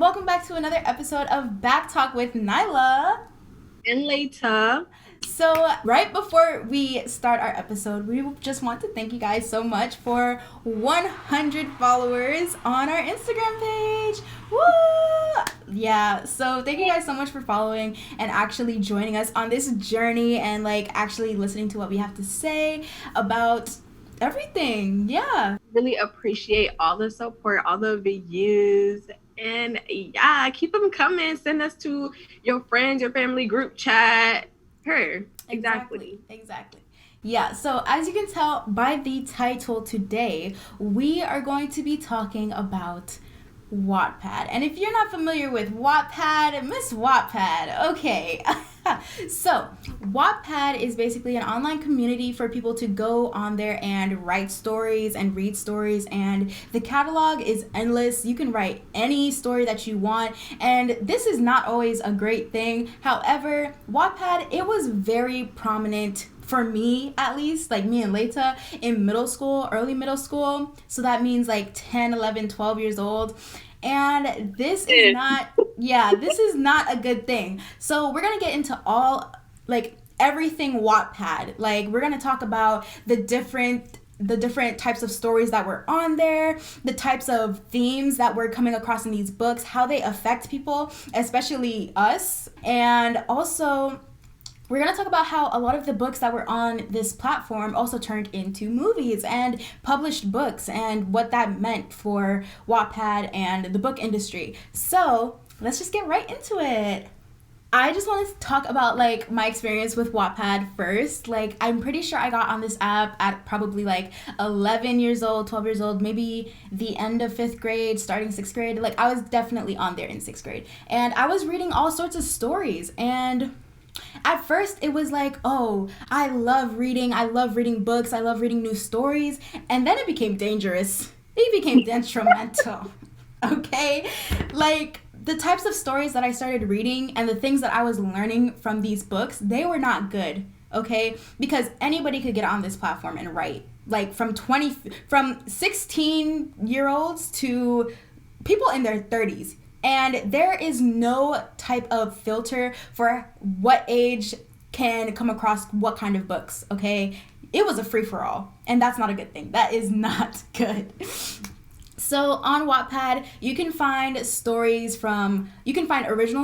welcome back to another episode of BackTalk with Nyla. And later. So, right before we start our episode, we just want to thank you guys so much for 100 followers on our Instagram page. Woo! Yeah, so thank you guys so much for following and actually joining us on this journey and like actually listening to what we have to say about everything. Yeah. Really appreciate all the support, all the views. And yeah, keep them coming. Send us to your friends, your family group chat. Her. Exactly, Exactly. exactly. Yeah, so as you can tell by the title today, we are going to be talking about Wattpad. And if you're not familiar with Wattpad, Miss Wattpad, okay. So, Wattpad is basically an online community for people to go on there and write stories and read stories, and the catalog is endless. You can write any story that you want, and this is not always a great thing. However, Wattpad, it was very prominent for me, at least, like me and Laita in middle school, early middle school. So that means like 10, 11, 12 years old. And this is Yeah. not, yeah, this is not a good thing. So we're going to get into all, like, everything Wattpad. Like, we're going to talk about the different types of stories that were on there, the types of themes that we're coming across in these books, how they affect people, especially us, and also we're going to talk about how a lot of the books that were on this platform also turned into movies and published books and what that meant for Wattpad and the book industry. So let's just get right into it. I just want to talk about like my experience with Wattpad first. Like I'm pretty sure I got on this app at probably like 11 years old, 12 years old, maybe the end of 5th grade, starting 6th grade. Like I was definitely on there in 6th grade. And I was reading all sorts of stories, and at first it was like, oh, I love reading books, I love reading new stories, and then it became dangerous. It became detrimental. Okay, like the types of stories that I started reading and the things that I was learning from these books, they were not good. Okay, because anybody could get on this platform and write, like from 16-year-olds to people in their 30s, and there is no type of filter for what age can come across what kind of books. Okay, it was a free-for-all, and that's not a good thing. That is not good. So on Wattpad, you can find original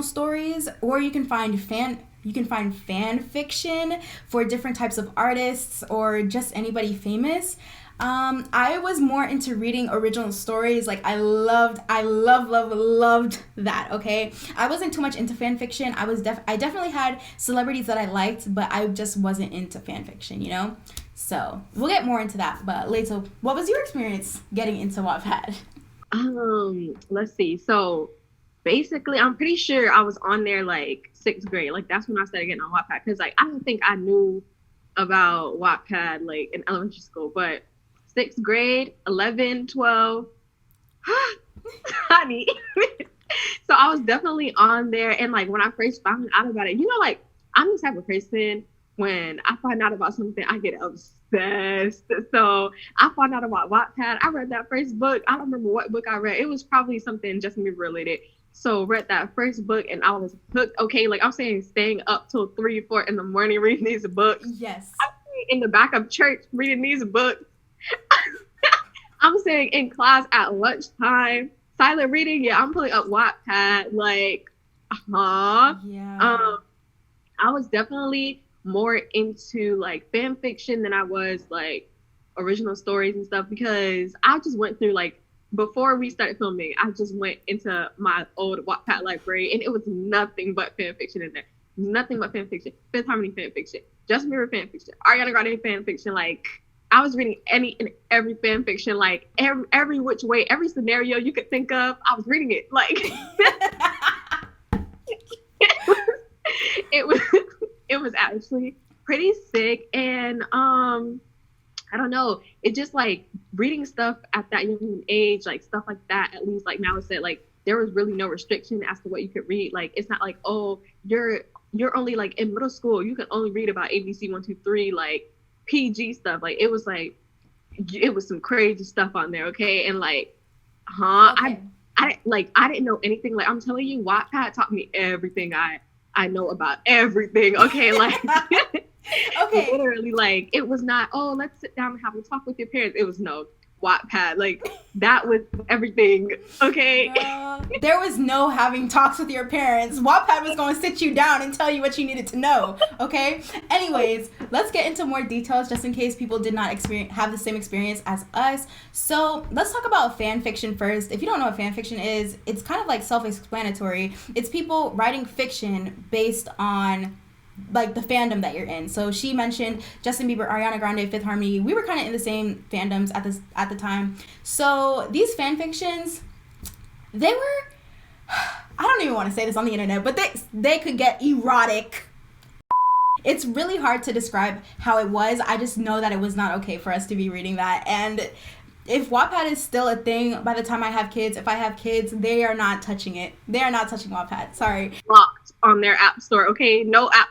stories, or you can find fan fiction for different types of artists or just anybody famous. I was more into reading original stories. Like I loved that. Okay, I wasn't too much into fan fiction. I definitely had celebrities that I liked, but I just wasn't into fan fiction. So we'll get more into that. But later, what was your experience getting into Wattpad? Let's see. So basically, I'm pretty sure I was on there like sixth grade. Like that's when I started getting on Wattpad. Because like I don't think I knew about Wattpad like in elementary school, but sixth grade, 11, 12, honey. So I was definitely on there. And like when I first found out about it, like I'm the type of person when I find out about something, I get obsessed. So I found out about Wattpad. I read that first book. I don't remember what book I read. It was probably something Justin Bieber related. So read that first book and I was hooked. Okay, like I'm saying, staying up till 3, 4 in the morning reading these books. Yes. I'm in the back of church reading these books. I'm saying in class at lunchtime, silent reading. Yeah, I'm pulling up Wattpad. Like, Yeah. I was definitely more into like fan fiction than I was like original stories and stuff because I just went through like before we started filming, I just went into my old Wattpad library and it was nothing but fan fiction in there. Nothing but fan fiction. Fifth Harmony fan fiction. Justin Bieber fan fiction. Ariana Grande fan fiction. Like I was reading any and every fan fiction, like every which way, every scenario you could think of. I was reading it. Like it was it was actually pretty sick. And I don't know, it just like reading stuff at that young age, like stuff like that, at least like now it's said like there was really no restriction as to what you could read. Like it's not like, oh, you're only like in middle school, you can only read about ABC 1, 2, 3, like PG stuff. Like it was some crazy stuff on there, okay? And like, I Okay. I didn't know anything. Like, I'm telling you, Wattpad taught me everything I know about everything. Okay, like Okay. literally, like, it was not, oh, let's sit down and have a talk with your parents. It was no Wattpad. Like, that was everything. Okay. There was no having talks with your parents. Wattpad was going to sit you down and tell you what you needed to know. Okay. Anyways, let's get into more details just in case people did not have the same experience as us. So let's talk about fan fiction first. If you don't know what fan fiction is, it's kind of like self-explanatory. It's people writing fiction based on like the fandom that you're in. So she mentioned Justin Bieber, Ariana Grande, Fifth Harmony. We were kind of in the same fandoms at the time. So these fan fictions, they were, I don't even want to say this on the internet, but they could get erotic. It's really hard to describe how it was. I just know that it was not okay for us to be reading that. And if Wattpad is still a thing by the time I have kids, if I have kids, they are not touching it. They are not touching Wattpad. Sorry. Locked on their app store. Okay, no app.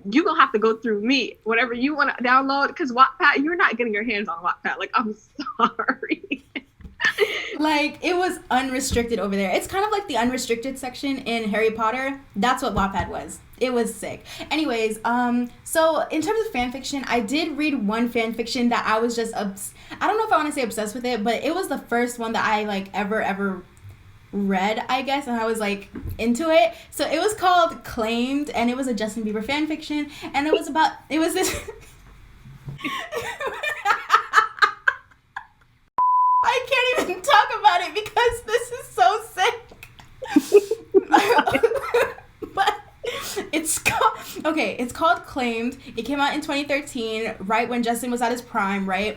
You gonna have to go through me. Whatever you want to download, because Wattpad, you're not getting your hands on Wattpad. Like, I'm sorry. Like, it was unrestricted over there. It's kind of like the unrestricted section in Harry Potter. That's what Wattpad was. It was sick. Anyways, so in terms of fan fiction, I did read one fan fiction that I was just I don't know if I want to say obsessed with it, but it was the first one that I like ever read, I guess, and I was like into it. So it was called Claimed, and it was a Justin Bieber fan fiction, and it was this I can't even talk about it because this is so sick. But it's called Claimed. It came out in 2013, right when Justin was at his prime, right?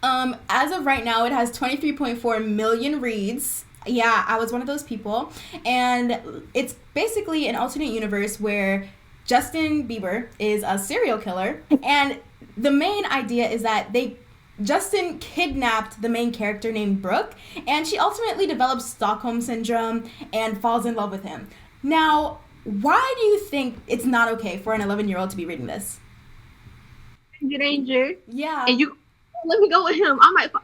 As of right now, it has 23.4 million reads. Yeah, I was one of those people. And it's basically an alternate universe where Justin Bieber is a serial killer. And the main idea is that Justin kidnapped the main character named Brooke, and she ultimately develops Stockholm Syndrome and falls in love with him. Now, why do you think it's not okay for an 11-year-old to be reading this? Danger. Yeah. And you let me go with him.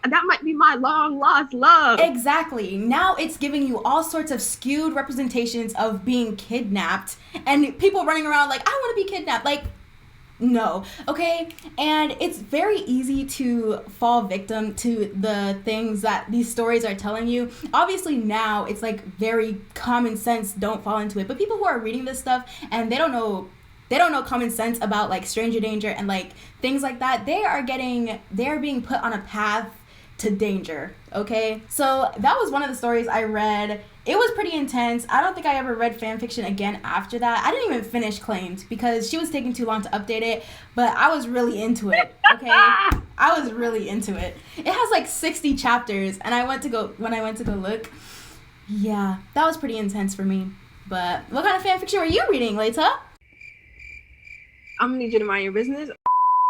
That might be my long lost love. Exactly. Now it's giving you all sorts of skewed representations of being kidnapped and people running around like, I want to be kidnapped. Like, no. Okay? And it's very easy to fall victim to the things that these stories are telling you. Obviously now it's like very common sense, don't fall into it. But people who are reading this stuff and they don't know common sense about like stranger danger and like things like that, they are being put on a path to danger. Okay? So that was one of the stories I read. It was pretty intense. I don't think I ever read fan fiction again after that. I didn't even finish Claimed because she was taking too long to update it, but I was really into it. Okay? I was really into it. It has like 60 chapters, and when I went to go look, yeah, that was pretty intense for me. But what kind of fan fiction were you reading, Laita? I'm gonna need you to mind your business.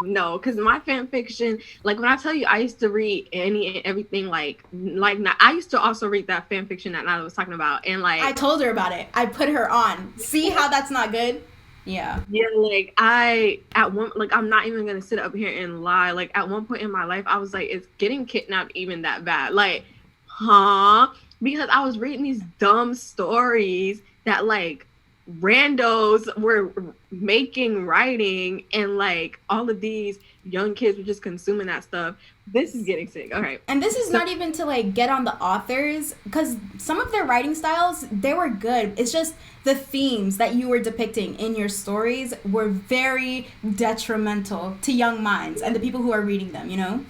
No, because my fan fiction, like when I tell you I used to read any and everything, like I used to also read that fan fiction that Nyala was talking about, and like I told her about it. I put her on. See how that's not good? Yeah. Yeah, like I'm not even gonna sit up here and lie. Like at one point in my life, I was like, is getting kidnapped even that bad? Like, huh? Because I was reading these dumb stories that like randos were writing, and like all of these young kids were just consuming that stuff. This is getting sick. All right. And this is not even to like get on the authors, because some of their writing styles, they were good. It's just the themes that you were depicting in your stories were very detrimental to young minds and the people who are reading them, you know?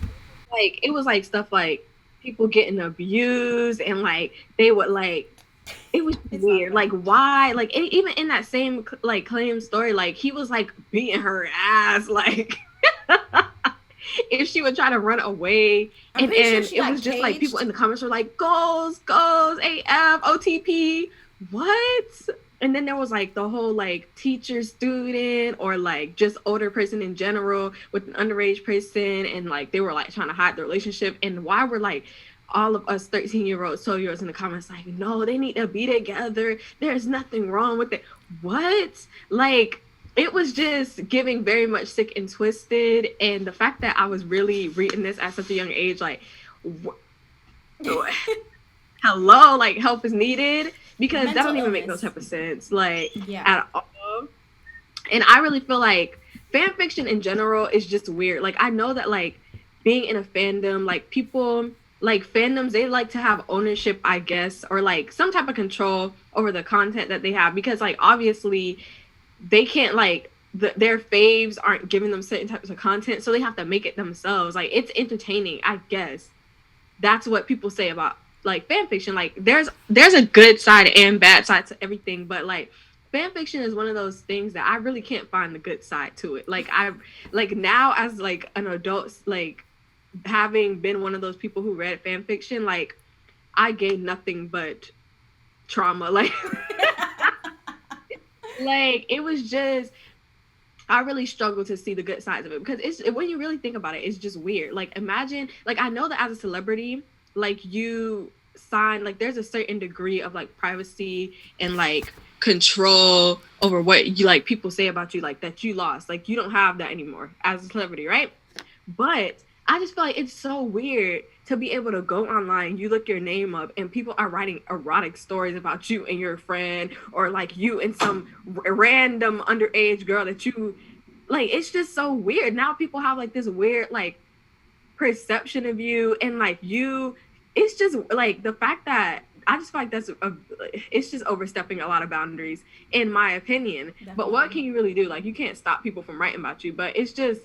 Like it was like stuff like people getting abused, and like they would like, it was weird. Like why? Like even in that same like Claim story, like he was like beating her ass, like if she would try to run away, and it was just like people in the comments were like goals AF OTP what? And then there was like the whole like teacher student or like just older person in general with an underage person, and like they were like trying to hide the relationship. And why were like all of us 13-year-olds, 12-year-olds in the comments like, no, they need to be together, there's nothing wrong with it. What? Like it was just giving very much sick and twisted. And the fact that I was really reading this at such a young age, like hello, like help is needed, because that Mental don't even make no illness. type of sense, like Yeah. at all. And I really feel like fan fiction in general is just weird. Like I know that like being in a fandom, like people like fandoms, they like to have ownership, I guess, or like some type of control over the content that they have, because like obviously they can't like their faves aren't giving them certain types of content, so they have to make it themselves. Like it's entertaining, I guess. That's what people say about like fan fiction. Like there's a good side and bad side to everything, but like fan fiction is one of those things that I really can't find the good side to it. Like I like now as like an adult, like having been one of those people who read fan fiction, like I gained nothing but trauma. Like like it was just I really struggle to see the good sides of it, because it's when you really think about it, it's just weird. Like imagine, like I know that as a celebrity, like you sign, like there's a certain degree of like privacy and like control over what you like people say about you, like that you lost. Like you don't have that anymore as a celebrity, right? But I just feel like it's so weird to be able to go online, you look your name up, and people are writing erotic stories about you and your friend, or like you and some random underage girl that you like. It's just so weird. Now people have like this weird like perception of you, and like you, it's just like the fact that I just feel like it's just overstepping a lot of boundaries, in my opinion. Definitely. But what can you really do? Like you can't stop people from writing about you, but it's just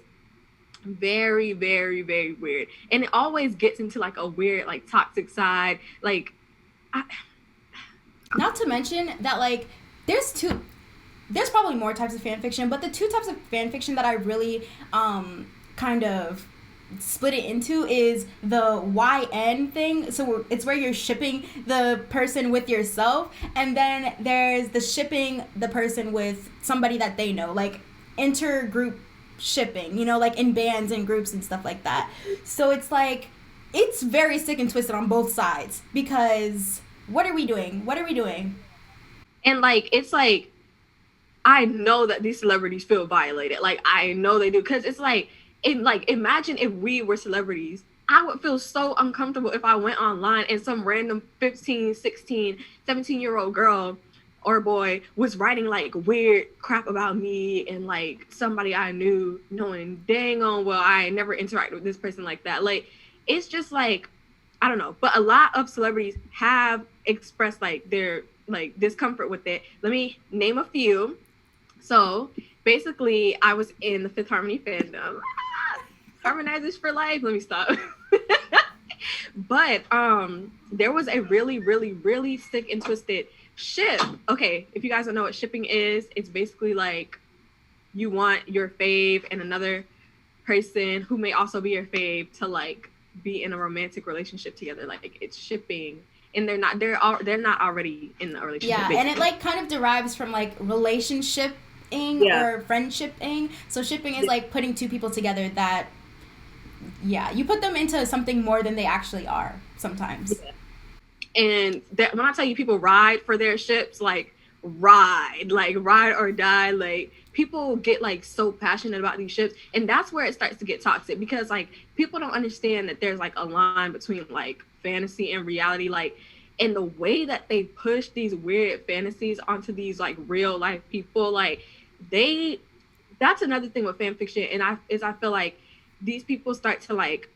very, very, very weird. And it always gets into like a weird like toxic side, like Not to mention that like there's probably more types of fan fiction, but the two types of fan fiction that I really kind of split it into is the YN thing. So it's where you're shipping the person with yourself, and then there's the shipping the person with somebody that they know, like intergroup shipping, you know, like in bands and groups and stuff like that. So it's like it's very sick and twisted on both sides, because what are we doing? What are we doing? and like it's like I know that these celebrities feel violated. Like I know they do, because it's like imagine if we were celebrities. I would feel so uncomfortable if I went online and some random 15, 16, 17-year-old girl or boy was writing like weird crap about me, and like somebody I knew, knowing dang on well I never interacted with this person like that. Like it's just like I don't know, but a lot of celebrities have expressed like their like discomfort with it. Let me name a few. So basically, I was in the Fifth Harmony fandom. Harmonizers for life. Let me stop. But there was a really, really, really sick and twisted ship. Okay, if you guys don't know what shipping is, it's basically like you want your fave and another person who may also be your fave to like be in a romantic relationship together. Like it's shipping, and they're not already in a relationship. Yeah, basically. and it like kind of derives from like relationship or friendshiping. So shipping is like putting two people together that you put them into something more than they actually are sometimes. Yeah. And that when I tell you people ride for their ships, like ride or die, like people get like so passionate about these ships, and that's where it starts to get toxic, because like people don't understand that there's like a line between like fantasy and reality, like and the way that they push these weird fantasies onto these like real life people, like they that's another thing with fan fiction. And I feel like these people start to like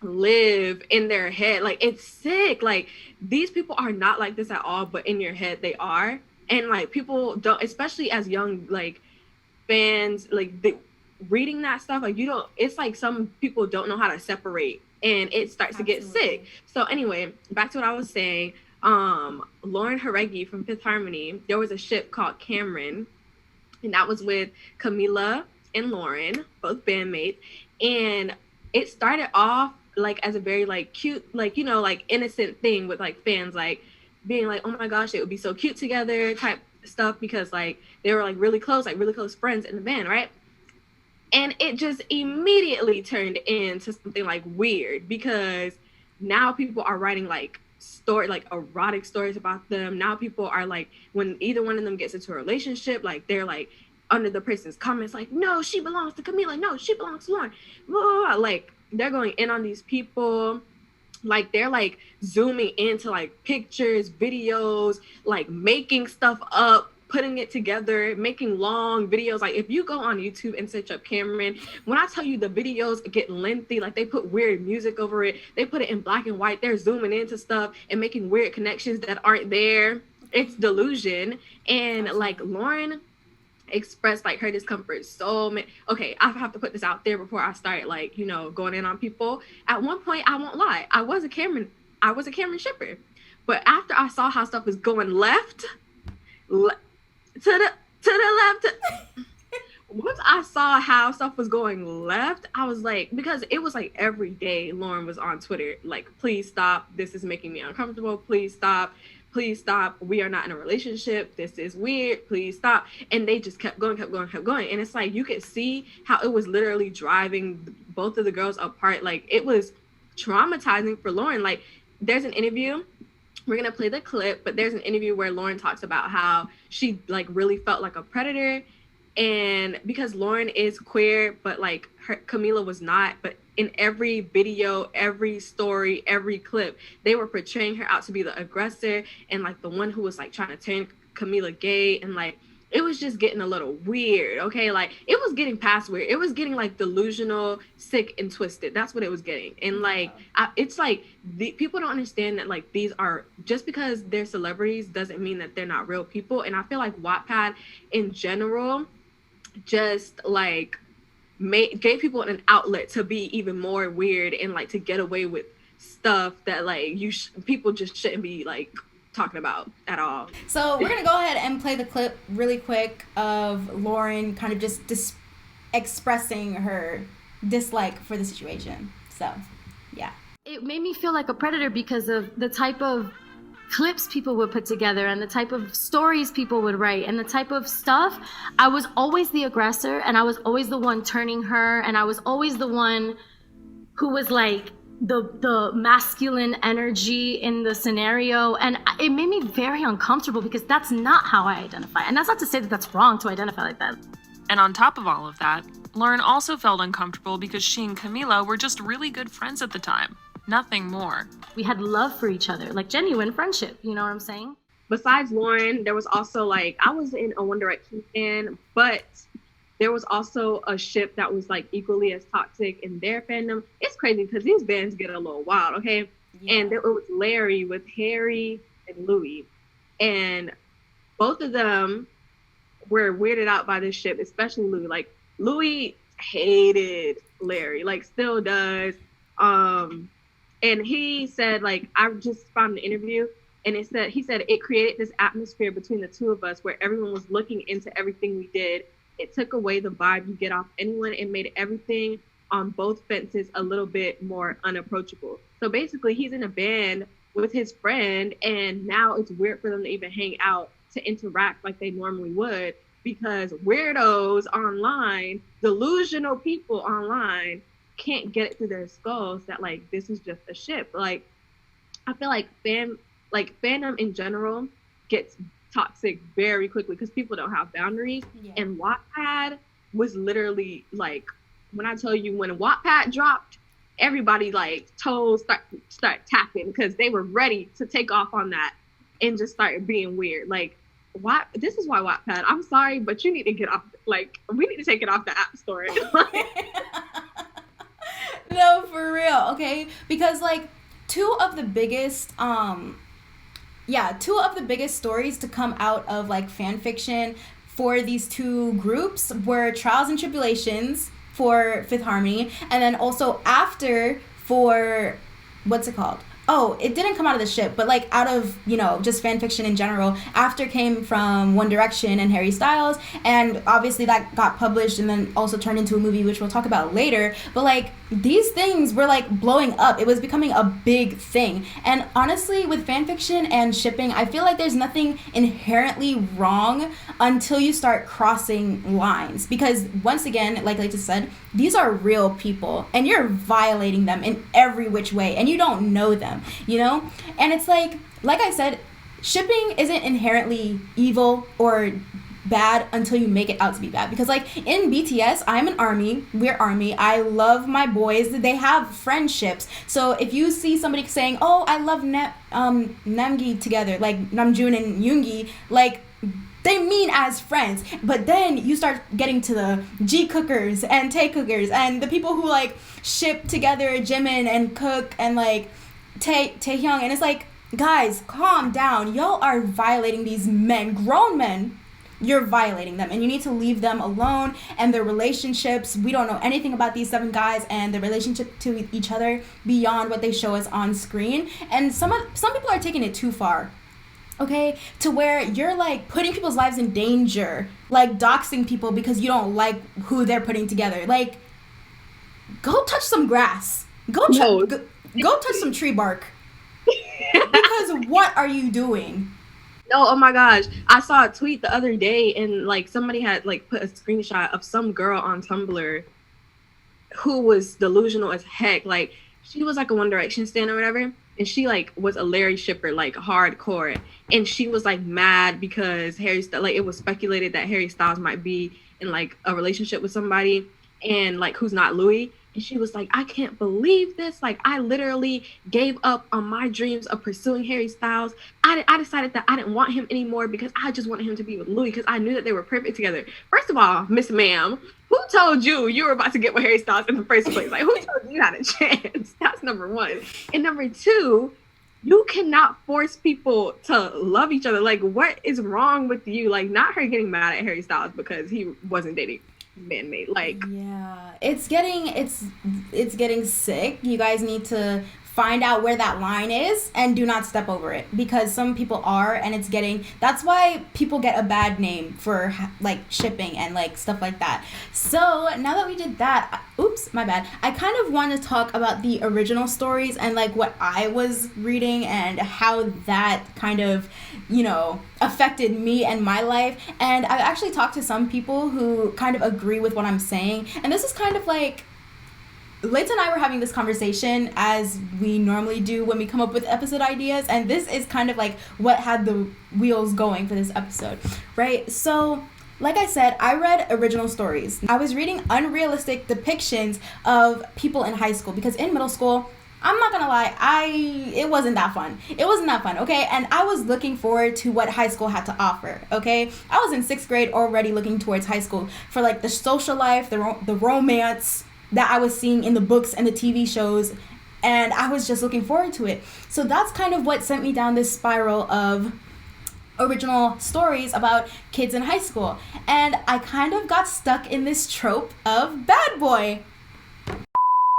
live in their head. Like it's sick. Like these people are not like this at all, but in your head they are. And like people don't, especially as young like fans, like reading that stuff, like you don't, it's like some people don't know how to separate, and it starts to get sick. So anyway, back to what I was saying. Lauren Haregi from Fifth Harmony, there was a ship called Cameron, and that was with Camila and Lauren, both bandmates. And it started off like as a very like cute, like, you know, like innocent thing with like fans like being like, oh my gosh, it would be so cute together type stuff, because like they were like really close friends in the band, right? And it just immediately turned into something like weird, because now people are writing like like erotic stories about them. Now people are like, when either one of them gets into a relationship, like they're like under the person's comments like, no, she belongs to Camila, no, she belongs to Lauren, blah, blah, blah. Like they're going in on these people. like they're like zooming into like pictures, videos, like making stuff up, putting it together, making long videos. Like if you go on YouTube and search up Cameron, when I tell you the videos get lengthy, like they put weird music over it, they put it in black and white, they're zooming into stuff and making weird connections that aren't there. It's delusion. And like Lauren expressed like her discomfort so many. Okay, I have to put this out there before I start like, you know, going in on people. At one point, I won't lie, I was a Cameron shipper. But after I saw how stuff was going left, to the left, once I saw how stuff was going left, I was like, because it was like every day Lauren was on Twitter like, please stop, this is making me uncomfortable, please stop, we are not in a relationship, this is weird, please stop. And they just kept going. And it's like you could see how it was literally driving both of the girls apart. Like it was traumatizing for Lauren. Like there's an interview, we're gonna play the clip, but there's an interview where Lauren talks about how she like really felt like a predator. And because Lauren is queer, but like Camila was not, but in every video, every story, every clip, they were portraying her out to be the aggressor and like the one who was like trying to turn Camila gay. And like it was just getting a little weird. Okay, like it was getting past weird, it was getting like delusional, sick and twisted. That's what it was getting. And like it's like the people don't understand that like these are, just because they're celebrities doesn't mean that they're not real people. And I feel like Wattpad in general just like gave people an outlet to be even more weird and like to get away with stuff that like people just shouldn't be like talking about at all. So we're gonna go ahead and play the clip really quick of Lauren kind of just expressing her dislike for the situation. So yeah, it made me feel like a predator because of the type of clips people would put together and the type of stories people would write and the type of stuff. I was always the aggressor and I was always the one turning her, and I was always the one who was like the masculine energy in the scenario. And it made me very uncomfortable because that's not how I identify. And that's not to say that that's wrong to identify like that. And on top of all of that, Lauren also felt uncomfortable because she and Camila were just really good friends at the time. Nothing more. We had love for each other, like genuine friendship, you know what I'm saying? Besides Lauren, there was also like, I was in a One Direction fan, but there was also a ship that was like equally as toxic in their fandom. It's crazy because these bands get a little wild, okay? Yeah. And it was Larry with Harry and Louis. And both of them were weirded out by this ship, especially Louis. Like Louis hated Larry, like still does. And he said, like, I just found an interview and he said it created this atmosphere between the two of us where everyone was looking into everything we did. It took away the vibe you get off anyone and made everything on both fences a little bit more unapproachable. So basically he's in a band with his friend and now it's weird for them to even hang out, to interact like they normally would, because weirdos online, delusional people online, can't get it through their skulls that like this is just a ship. Like I feel like fandom in general gets toxic very quickly because people don't have boundaries. Yeah. And Wattpad was literally like, when I tell you, when Wattpad dropped, everybody like toes start tapping because they were ready to take off on that and just start being weird. Like this is why Wattpad, I'm sorry, but you need to get off, like we need to take it off the App Store. No, for real, okay? Because like two of the biggest stories to come out of like fan fiction for these two groups were Trials and Tribulations for Fifth Harmony, and then also After for, what's it called? Oh, it didn't come out of the ship, but like out of, you know, just fan fiction in general. After came from One Direction and Harry Styles, and obviously that got published and then also turned into a movie, which we'll talk about later. But like these things were like blowing up. It was becoming a big thing. And honestly, with fan fiction and shipping, I feel like there's nothing inherently wrong until you start crossing lines. Because once again, like Laita said, these are real people and you're violating them in every which way and you don't know them, you know? And it's like I said, shipping isn't inherently evil or bad until you make it out to be bad. Because like in BTS, I'm an ARMY, we're ARMY, I love my boys, they have friendships. So if you see somebody saying, oh, I love Namgi together, like Namjoon and Yoongi, like they mean as friends. But then you start getting to the G cookers and Tae cookers and the people who like ship together Jimin and Cook and like Taehyung, and it's like, guys, calm down. Y'all are violating these men, grown men. You're violating them, and you need to leave them alone. And their relationships, we don't know anything about these 7 guys and their relationship to each other beyond what they show us on screen. And some people are taking it too far. Okay, to where you're like putting people's lives in danger, like doxing people because you don't like who they're putting together. Like, go touch some grass. Go touch some tree bark. Because what are you doing? No, oh my gosh. I saw a tweet the other day, and like somebody had like put a screenshot of some girl on Tumblr who was delusional as heck. Like, she was like a One Direction stan or whatever, and she like was a Larry shipper, like hardcore, and she was like mad because it was speculated that Harry Styles might be in like a relationship with somebody, and like who's not Louis. And she was like, I can't believe this. Like, I literally gave up on my dreams of pursuing Harry Styles. I decided that I didn't want him anymore because I just wanted him to be with Louis because I knew that they were perfect together. First of all, Miss Ma'am, who told you were about to get with Harry Styles in the first place? Like, who told you you had a chance? That's number one. And number two, you cannot force people to love each other. Like, what is wrong with you? Like, not her getting mad at Harry Styles because he wasn't dating man-made. Like, yeah, it's getting sick. You guys need to find out where that line is and do not step over it, because some people are, and that's why people get a bad name for like shipping and like stuff like that. So now that we did that, oops, my bad, I kind of want to talk about the original stories and like what I was reading and how that kind of, you know, affected me and my life. And I've actually talked to some people who kind of agree with what I'm saying, and this is kind of like, Laita and I were having this conversation as we normally do when we come up with episode ideas, and this is kind of like what had the wheels going for this episode, right? So, like I said, I read original stories. I was reading unrealistic depictions of people in high school, because in middle school, I'm not gonna lie, it wasn't that fun. It wasn't that fun, okay? And I was looking forward to what high school had to offer, okay? I was in 6th grade already looking towards high school for like the social life, the romance that I was seeing in the books and the TV shows, and I was just looking forward to it. So that's kind of what sent me down this spiral of original stories about kids in high school. And I kind of got stuck in this trope of bad boy.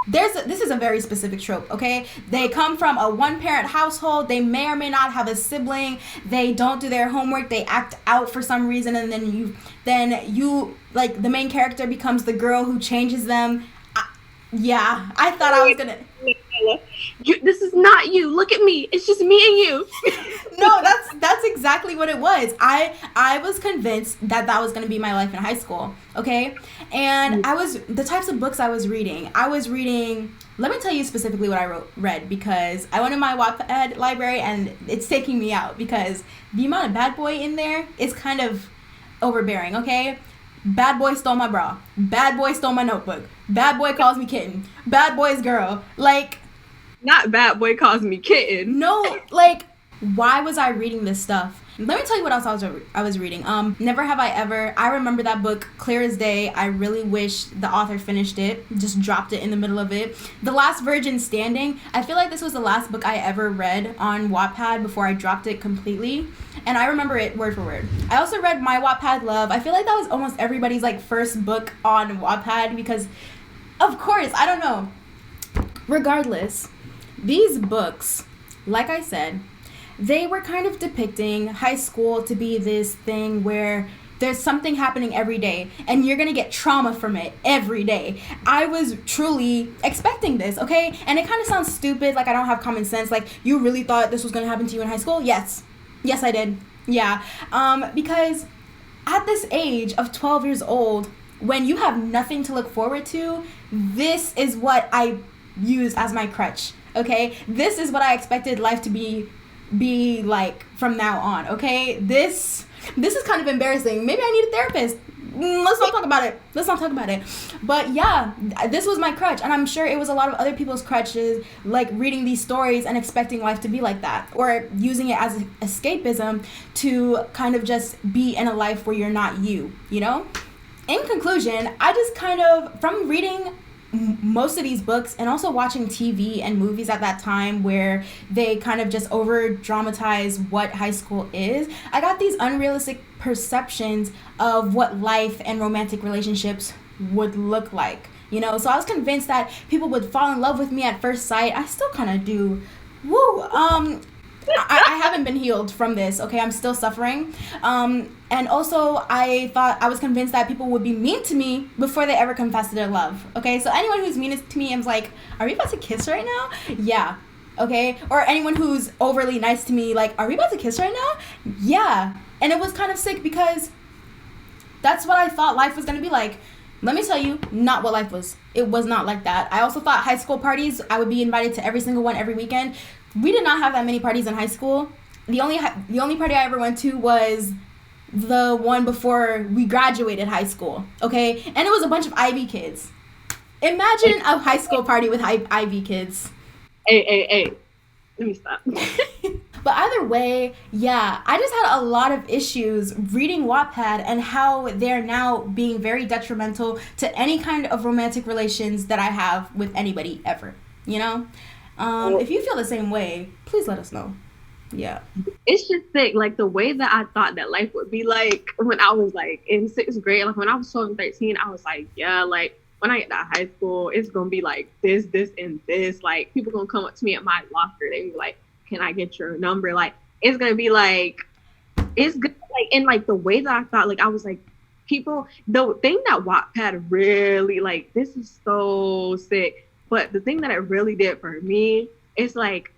This is a very specific trope, okay? They come from a one-parent household. They may or may not have a sibling. They don't do their homework. They act out for some reason, and then you like the main character becomes the girl who changes them. Yeah, I thought I was gonna. This is not you. Look at me. It's just me and you. No, that's exactly what it was. I was convinced that was gonna be my life in high school. Okay, and the types of books I was reading. Let me tell you specifically what I read, because I went to my Wattpad library and it's taking me out, because the amount of bad boy in there is kind of overbearing. Okay. Bad boy stole my bra. Bad boy stole my notebook. Bad boy calls me kitten. Bad boy's girl. Like, not bad boy calls me kitten. No, like, why was I reading this stuff? Let me tell you what else I was reading. Never Have I Ever. I remember that book clear as day. I really wish the author finished it. Just dropped it in the middle of it. The Last Virgin Standing. I feel like this was the last book I ever read on Wattpad before I dropped it completely. And I remember it word for word. I also read My Wattpad Love. I feel like that was almost everybody's like first book on Wattpad, because, of course, I don't know. Regardless, these books, like I said, they were kind of depicting high school to be this thing where there's something happening every day and you're gonna get trauma from it every day. I was truly expecting this, okay? And it kind of sounds stupid, like I don't have common sense. Like, you really thought this was gonna happen to you in high school? Yes, I did. Yeah, because at this age of 12 years old, when you have nothing to look forward to, this is what I use as my crutch, okay? This is what I expected life to be like from now on, okay? This This is kind of embarrassing. Maybe I need a therapist. Let's not talk about it. But yeah, this was my crutch, and I'm sure it was a lot of other people's crutches, like reading these stories and expecting life to be like that, or using it as escapism to kind of just be in a life where you're not you know? In conclusion, I just kind of, from reading most of these books and also watching TV and movies at that time where they kind of just over dramatize what high school is, I got these unrealistic perceptions of what life and romantic relationships would look like, you know? So I was convinced that people would fall in love with me at first sight. I still kind of do. I haven't been healed from this, okay? I'm still suffering. And also, I was convinced that people would be mean to me before they ever confess to their love, okay? So anyone who's mean to me, I'm like, are we about to kiss right now? Yeah, okay? Or anyone who's overly nice to me, like, are we about to kiss right now? Yeah. And it was kind of sick because that's what I thought life was going to be like. Let me tell you, not what life was. It was not like that. I also thought high school parties, I would be invited to every single one every weekend. We did not have that many parties in high school. The only party I ever went to was the one before we graduated high school, okay? And it was a bunch of Ivy kids. Imagine a high school party with Ivy kids. Hey. Let me stop. But either way, yeah, I just had a lot of issues reading Wattpad and how they're now being very detrimental to any kind of romantic relations that I have with anybody ever, you know? If you feel the same way, please let us know. Yeah. It's just sick, like the way that I thought that life would be like when I was like in 6th grade, like when I was 12 and 13, I was like, yeah, like when I get to high school, it's gonna be like this, and this. Like people gonna come up to me at my locker, they be like, can I get your number? Like it's gonna be like, it's good. Like, and like the way that I thought, like I was like, people, the thing that Wattpad really, like, this is so sick, but the thing that it really did for me is like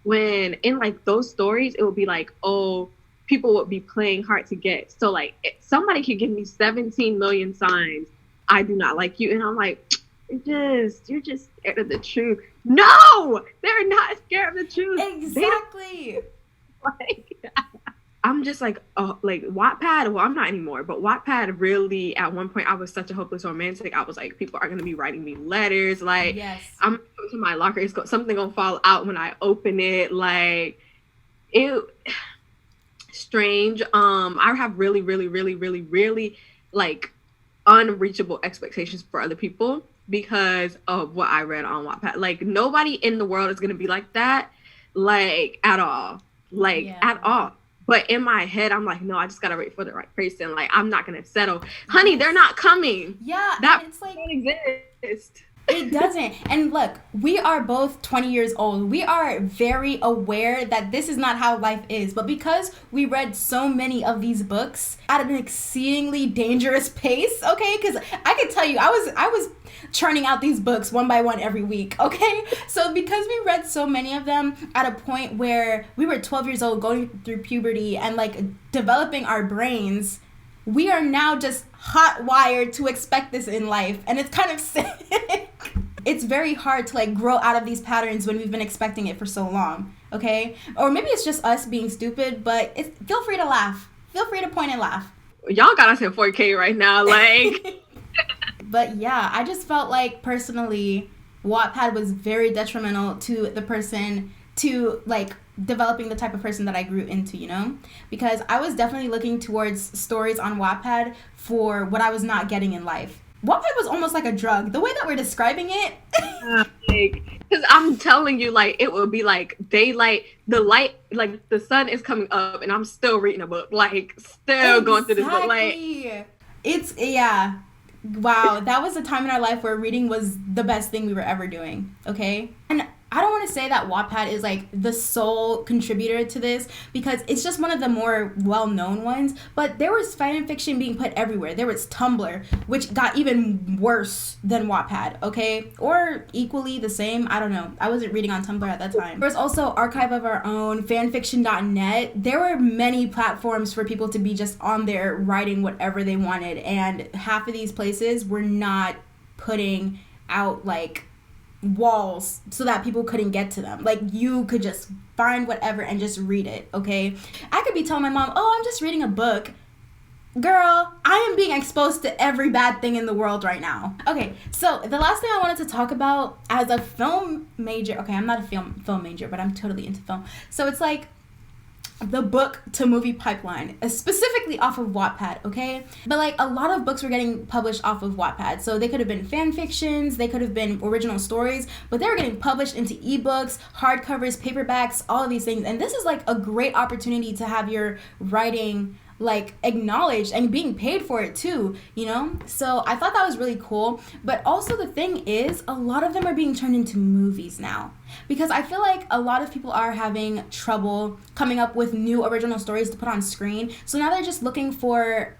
when in like those stories, it would be like, oh, people would be playing hard to get. So like somebody could give me 17 million signs, I do not like you, and I'm like, you're just scared of the truth. No, they're not scared of the truth. Exactly. Like, I'm just like, oh, like Wattpad. Well, I'm not anymore, but Wattpad really, at one point, I was such a hopeless romantic. I was like, people are gonna be writing me letters. Like, yes. I'm going to my locker. Something gonna fall out when I open it. Like, it strange. I have really, really, really, really, really like unreachable expectations for other people because of what I read on Wattpad. Like nobody in the world is gonna be like that, like at all, at all. But in my head, I'm like, no, I just gotta wait for the right person. Like I'm not gonna settle, honey. They're not coming. Yeah, that it's like don't exist. It doesn't. And look, we are both 20 years old. We are very aware that this is not how life is. But because we read so many of these books at an exceedingly dangerous pace, okay? Because I can tell you, I was churning out these books one by one every week, okay? So because we read so many of them at a point where we were 12 years old, going through puberty and like developing our brains, we are now just hot wired to expect this in life, and it's kind of sick. It's very hard to like grow out of these patterns when we've been expecting it for so long, okay? Or maybe it's just us being stupid, but feel free to laugh. Feel free to point and laugh. Y'all got us in 4K right now, like. But yeah, I just felt like personally, Wattpad was very detrimental to the person, to like developing the type of person that I grew into, you know? Because I was definitely looking towards stories on Wattpad for what I was not getting in life. Wattpad was almost like a drug. The way that we're describing it. Because I'm telling you, like, it would be like daylight, the light, like the sun is coming up and I'm still reading a book, like still going through this book. Like, it's, yeah. Wow, that was a time in our life where reading was the best thing we were ever doing, okay? And I don't want to say that Wattpad is like the sole contributor to this because it's just one of the more well-known ones, but there was fan fiction being put everywhere. There was Tumblr, which got even worse than Wattpad, okay? Or equally the same, I don't know. I wasn't reading on Tumblr at that time. There was also Archive of Our Own, fanfiction.net. There were many platforms for people to be just on there writing whatever they wanted, and half of these places were not putting out like walls so that people couldn't get to them. Like, you could just find whatever and just read it, okay? I could be telling my mom, oh, I'm just reading a book. Girl, I am being exposed to every bad thing in the world right now. Okay, so the last thing I wanted to talk about as a film major, okay, I'm not a film major, but I'm totally into film. So it's like the book to movie pipeline, specifically off of Wattpad, okay? But like a lot of books were getting published off of Wattpad. So they could have been fan fictions, they could have been original stories, but they were getting published into ebooks, hardcovers, paperbacks, all of these things. And this is like a great opportunity to have your writing like acknowledged and being paid for it too, you know? So I thought that was really cool. But also the thing is, a lot of them are being turned into movies now, because I feel like a lot of people are having trouble coming up with new original stories to put on screen. So now they're just looking for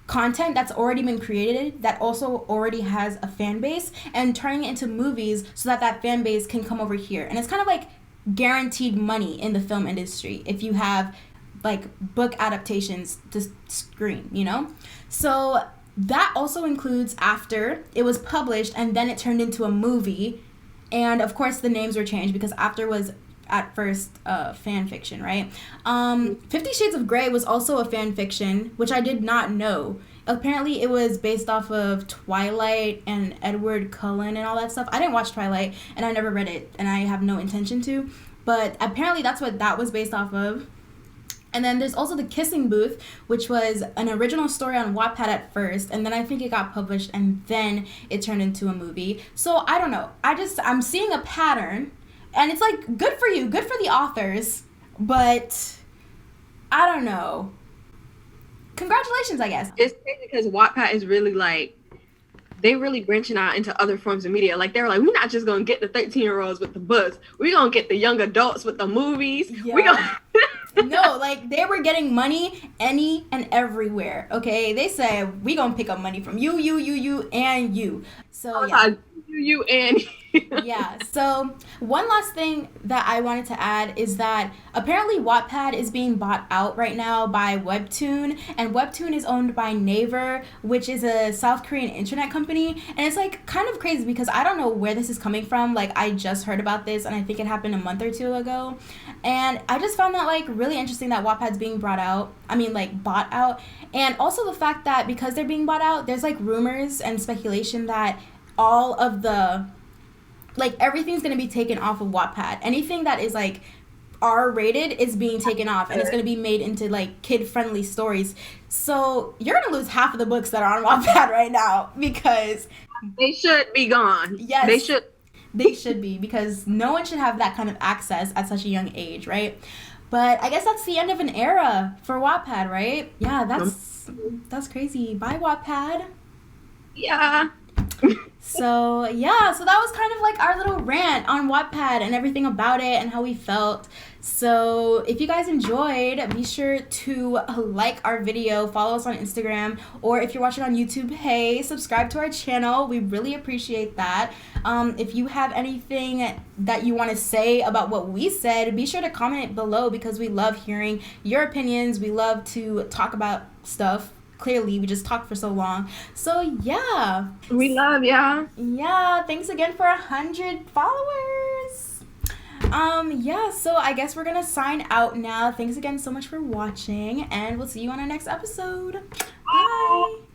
content that's already been created that also already has a fan base, and turning it into movies so that that fan base can come over here. And it's kind of like guaranteed money in the film industry if you have like book adaptations to screen, you know? So that also includes after it was published and then it turned into a movie. And of course the names were changed because after was at first fan fiction, right? 50 Shades of Grey was also a fan fiction, which I did not know. Apparently it was based off of Twilight and Edward Cullen and all that stuff. I didn't watch Twilight and I never read it and I have no intention to, but apparently that's what that was based off of. And then there's also The Kissing Booth, which was an original story on Wattpad at first, and then I think it got published and then it turned into a movie. So I don't know. I'm seeing a pattern, and it's like, good for you, good for the authors, but I don't know. Congratulations, I guess. It's crazy because Wattpad is really like, they really branching out into other forms of media. Like, they were like, we're not just going to get the 13-year-olds with the books. We're going to get the young adults with the movies. Yeah. We're going No, like, they were getting money any and everywhere, okay? They said, we gonna pick up money from you, and you. So, yeah. You and Yeah, so one last thing that I wanted to add is that apparently Wattpad is being bought out right now by Webtoon, and Webtoon is owned by Naver, which is a South Korean internet company, and it's like kind of crazy because I don't know where this is coming from. Like, I just heard about this and I think it happened a month or two ago, and I just found that like really interesting that Wattpad's being bought out, and also the fact that because they're being bought out, there's like rumors and speculation that all of the, like, everything's going to be taken off of Wattpad. Anything that is, like, R-rated is being taken off, and it's going to be made into, like, kid-friendly stories. So you're going to lose half of the books that are on Wattpad right now because... They should be gone. Yes. They should be, because no one should have that kind of access at such a young age, right? But I guess that's the end of an era for Wattpad, right? Yeah, that's crazy. Bye, Wattpad. Yeah. So that was kind of like our little rant on Wattpad and everything about it and how we felt. So if you guys enjoyed, be sure to like our video, follow us on Instagram, or if you're watching on YouTube, hey, subscribe to our channel. We really appreciate that. If you have anything that you want to say about what we said, be sure to comment below because we love hearing your opinions. We love to talk about stuff. Clearly, we just talked for so long. So, yeah. We love y'all. Yeah, thanks again for 100 followers. So I guess we're gonna sign out now. Thanks again so much for watching, and we'll see you on our next episode. Bye.